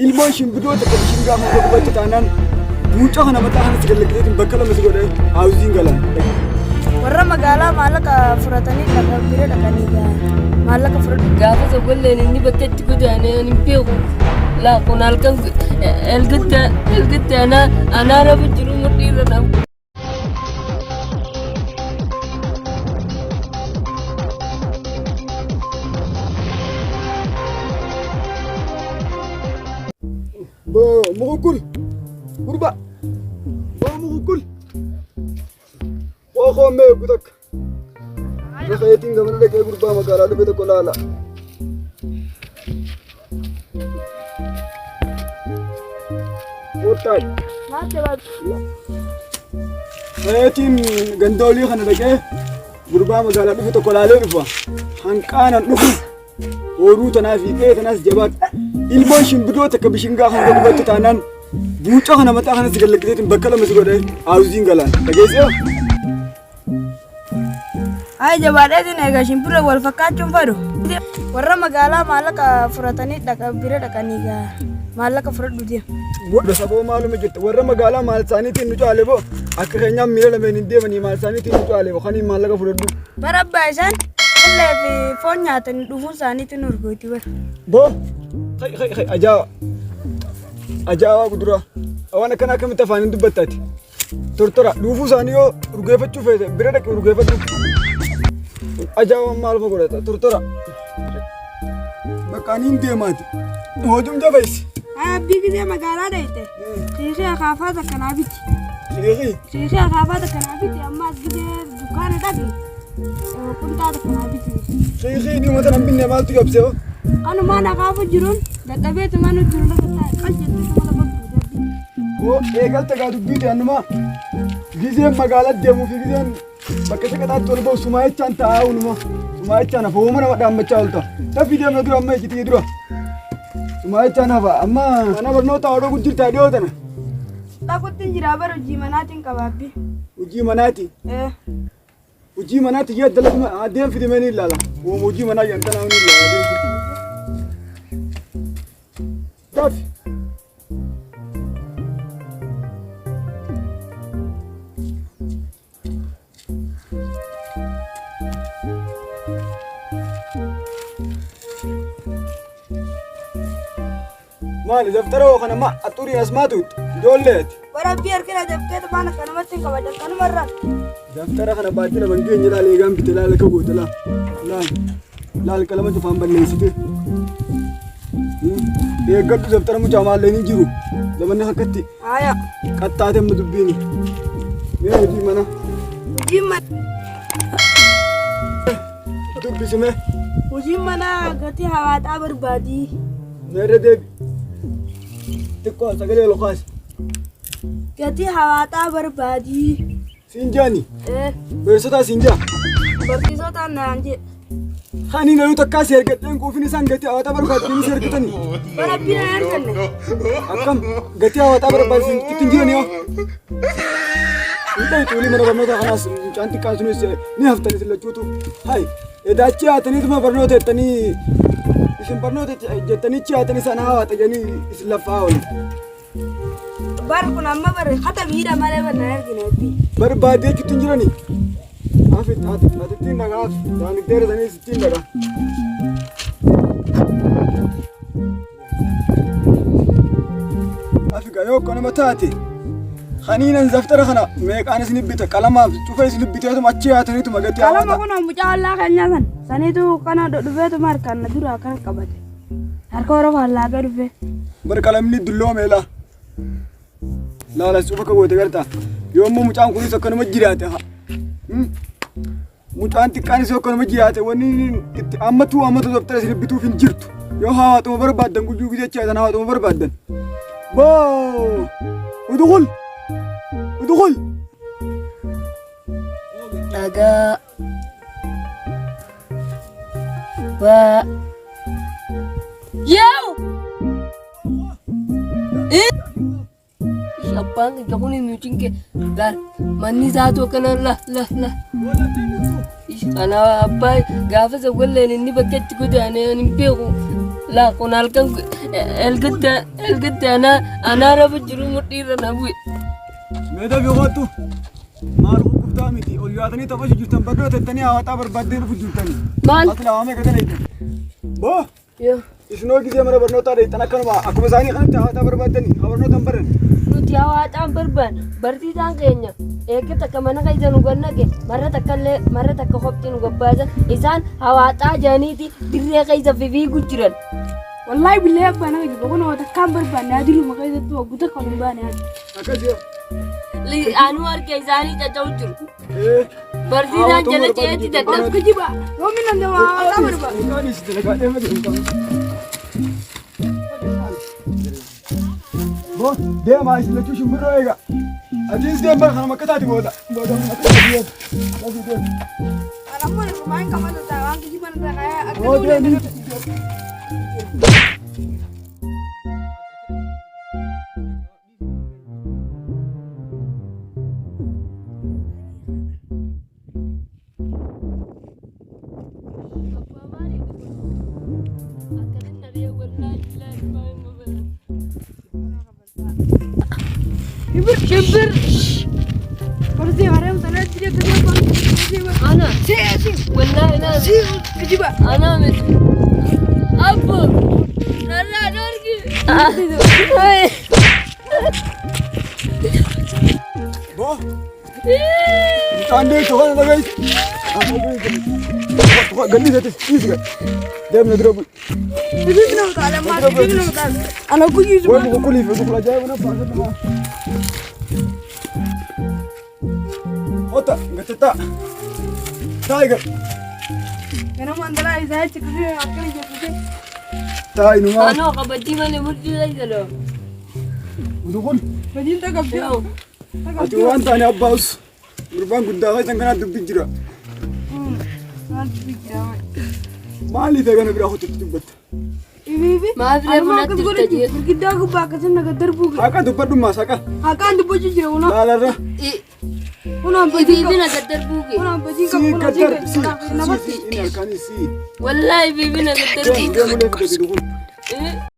ilmoon shimbirroota kan ishiin gaafa gubatti taanaan buuca kana mataa kana sigalleetiin bakka lama si godhee haawuziin galan. Warra magaalaa maallaqa fudhatanii bira dhaqanii maallaqa fudhatu. Gaafa sagolleen inni bakka itti godaanee hin beeku. Laa kun halkan elgatte anaa rafu jiru mudhiirra nafu. Mukul Gurba Mukul Oh me budak Rakhayatin gamana leke gurba magala lu beta kolala Otai Rakhayatin gandoli khana leke gurba magala lu beta kolala rufa Hankana nufu Oru tanafi ke tanas jabat ilmoon shimbirroota kan ishiin gaafa gubatti taanaan buuca kana mataa kana sigalleetiin bakka lama si godhee haawuziin galan. Dhageessee? Ay jabaadheetiin egaa shimbirra wal fakkaachuun fedhu. Warra magaalaa maallaqa fudhatanii bira dhaqanii maallaqa fudhadhu deemu. Godha saboo maaluma jirta warra magaalaa maal isaaniitiin nu caale boo akka keenyaan miira lameen hin deemanii maal isaaniitiin nu caale boo kaniin maallaqa fudhadhu. Barabbaa isaan illee fi foon nyaatanii dhufuun isaaniitiin urgooti bara. Boo Hai Ajawa kudura awana kana kamita fanin dubbatati tortora duufu saniyo rugeefachuu feete bira dhaqee rugeefatu ajawa maal godhata tortora bakkaaniin deemaati hoojum jabeessi abbii gidee magaalaa dhayte siisee akaafaata kanaa biti siisee akaafaata kanaa biti ammaas gidee dukkaana dhaqe kuntaata kanaa biti siisee dhimmoota nan binne maaltu qabsee Kanu mana kafu jirun, dadhabee tumanu jirun lafa qal'eetu mana bakku. Oh, eegalta gaa dubbiiti annuma gizeen magaalaa deemuu fi gizeen bakka shaqaxaatti ol ba'u sumaayichaan taa'aa unuma sumaayichaan hafa uumana dhaammachaa oolta taffii deemna dura amma ejjitii dura sumaayichaan hafa amma mana barnoota odoo gujjirtaa dhiyoo tana. Dhaquttiin jira bara hojii manaatiin qabaabbi. Hojii manaati? Hojii manaati yaa dalaguma adeem fidimee ni ilaala. Hojii manaa yantanaa ni ilaala adeem fidimee. Tafi. Mali daftara kana ma aturi asmatu dolet bara biar kira daftar mana kana mati kabaja kana marra daftara kana baajila bangi nyala le gam bitala le kago tala lal kalama tu famban le site ye gaddu daftara mu jamal le ni jiru zaman hakati aya qattaate mu dubbini me hojii mana dubbi sime hojii mana gati hawaadhaa barbaadi mere debi Tikko sagalee lokaas. Gati hawaadhaa barbaadi. Sinjaani. Beeksota sinjaa. Barsiisota naan jedhe. Hani na yuta kaasi ergadhaan kuufin isaan gati hawaadhaa barbaadi ni ergatanii. Bara bina erganne. Akkam gati hawaadhaa barbaadi ittiin jirani yoo. Inta tuuli mana barnoota kanaas mucaan xiqqaan sunis ni haftanii sillachuutu. Hai edaachi haataniituma barnoota jettanii isin barnoota jettanii chiyaatanii sana hawaata jedhanii isin laffaa oolu. Bar kun amma bar hata miidha malee bar na ergineetti. Bar baadiyyaa kittiin jiranii. Atittiin dhagaa daandii dheeratanii sittiin dhagaa. Afrikaa yoo kanuma taate khaniinan zaftara kana meeqaan isin bitta qalamaaf cufa isin bitteetu achi yaataniitu magatti hawaata. Qalama kun mucaa allaa keenya san saniitu kana dhufeetu markaan na dura kan qabate. Harka warra faallaagaa dhufe. Bar qalamni dulloo meelaa. Laala cufa kaboote gartaa yoommoo mucaan kunis akkanuma jiraate mucaan xiqqaanis akkanuma jiraate wanni itti ammatu zaftara isin bituuf hin jirtu yoo hawaatuma barbaaddan guyyuu gidee chaatan hawaatuma barbaaddan. Boo udukul udukul. Dhagaa waa yoo Apaan jakuni nucin ke lan mani satu kana la kana apa gafa se golle ni bakket ko dane ni beku la konal kan القد أنا رب جرو مطير نبوي ماذا بيغوتو مال خوف تامتي ولياتني تفاش جوتن بدو تتني هواتا بربادين فجوتني مال أصلا عامي كده نيت بو يا إسنو كذي مرة برنوتا ريت أنا كانوا أكو بزاني خان هواتا بربادني برنوتا برن nuti hawaataan barbaad barsiisaan keenya eegata kamana kaysa nu gannake marra takka qopti nu gabbaasan isaan hawaataa jaaniiti dirree kaysa fiigu jiran والله بالله يا أنا أجيب أنا وتكام بربان نادي له مقايد تو قلت لك من بان هذا أكذب li anwar keysani tatawjur barsiisaan jala ceeti dadhab كجيبا لو من عندما أمر بقى كان يستلقى ده ما تقول بو ده ما يصير تشوف مرة أجلس ده ما خنا ما كتاتي بودا ما كتاتي بودا أنا ما نسمع ما إنك ما تتابع كجيبا نتابع أكيد شبر برزي هرم تنا تري كذا أنا سي والله لا سي كجيبا أنا مت أبو لا نرجع بو عندي تقول هذا جاي قلبي ده تيجي ده بنضربه بيجينا وتعالى ما بيجينا وتعالى أنا كل يوم وين بقول لي في دخل جاي وانا فاهم اوتا قلت تايجر أنا ما أندرا إذا هيك كذي أكل يجيبه تاي نما أنا قبضي مالي مرجع زي ودخل بدين تقبل أتوان تاني أباوس بربان قد داعي تنكنا دبي جرا مالي تاعنا بيراهو تتجبت ما أدري من التجديد بركدا كوبا كسرنا قدر بوجي هاكا دبر ما ساكا هاكان دبوجي جرا ونا لا لا ونا إذا بدي بينا قدر بوكي ونا بدي سي كوبا قدر سي نبتي إن كان سي والله بينا قدر ده مولك بدي دخل